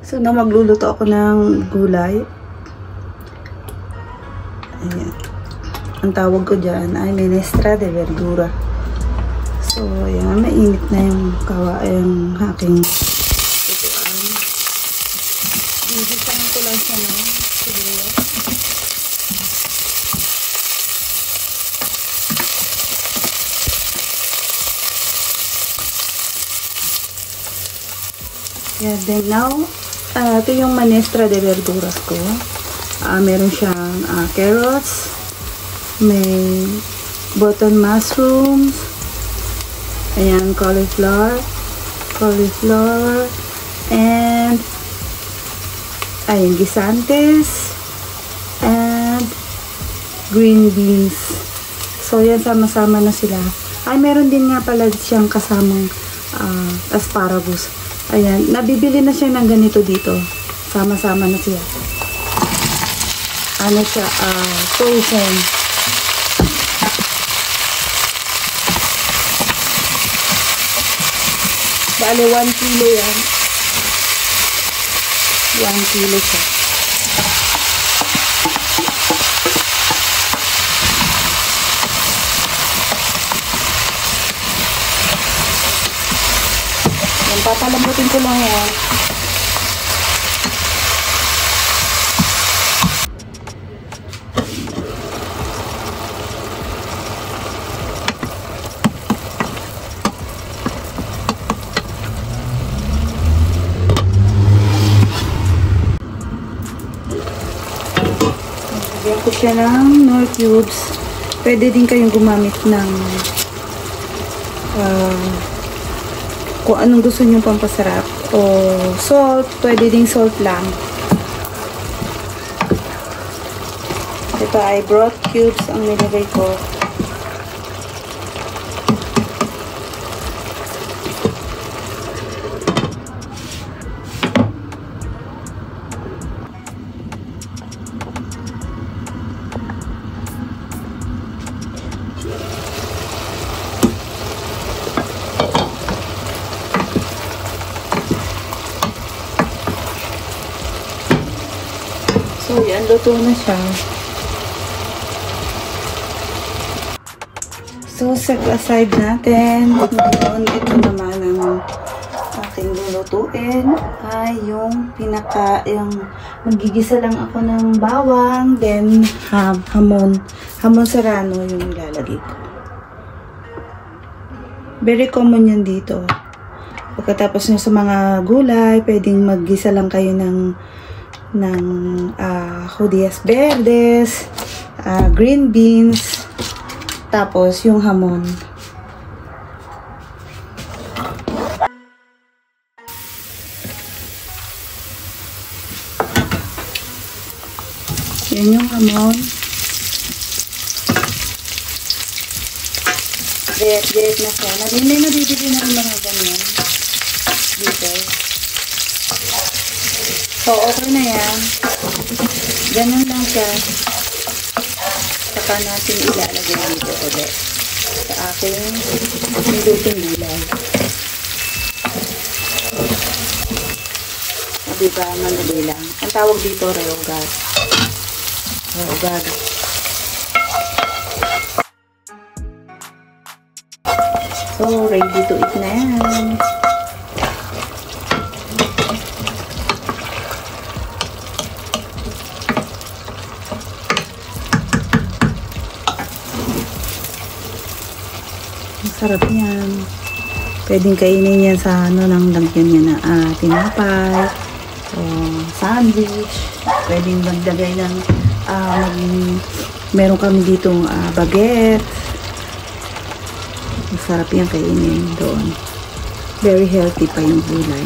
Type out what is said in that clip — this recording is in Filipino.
So, na magluluto ako ng gulay. Ayan. Ang tawag ko dyan ay menestra de verdura. So, ayan. Mainit na yung yung aking lutuan. Bibisan ko lang siya ng sibuyas. Yeah, then now, ito yung menestra de verduras ko. Meron siyang carrots, may button mushrooms, ayan, cauliflower, and ayun, gisantes, and green beans. So, yan, sama-sama na sila. Ay, meron din nga pala siyang kasamang asparagus. Ayan, nabibili na siya ng ganito dito. Sama-sama na siya. Ano siya, frozen. Bale, 1 kilo yan. 1 kilo siya. Yan, papalambutin ko lang yan. Lagyan ko siya ng Knorr cubes. Pwede din kayong gumamit ng kung anong gusto nyo pampasarap. O salt, pwede ding salt lang. Ito ay broth cubes ang nilagay ko. So, yan, luto na siya. So, set aside natin. Ngayon, ito naman ang aking lulutuin ay yung magigisa lang ako ng bawang, then hamon serrano yung ilalagay ko. Very common yan dito. Pagkatapos nyo sa mga gulay, pwedeng maggisa lang kayo ng judías verdes, green beans, tapos yung hamon. Yan yung hamon. Diet na siya. May nabibili na rin mga ganyan dito. So, okay na yan. Ganun lang siya. Saka natin ilalagay dito ulit sa aking nilutong gulay. Diba, madali lang. Ang tawag dito, rehogado. So, ready to eat na yan. Sarap yan. Pwedeng kainin yan sa ng lagyan niya na tinapay o sandwich. Pwedeng magdagay ng meron kami ditong baguette. Masarap yan kainin doon. Very healthy pa yung gulay.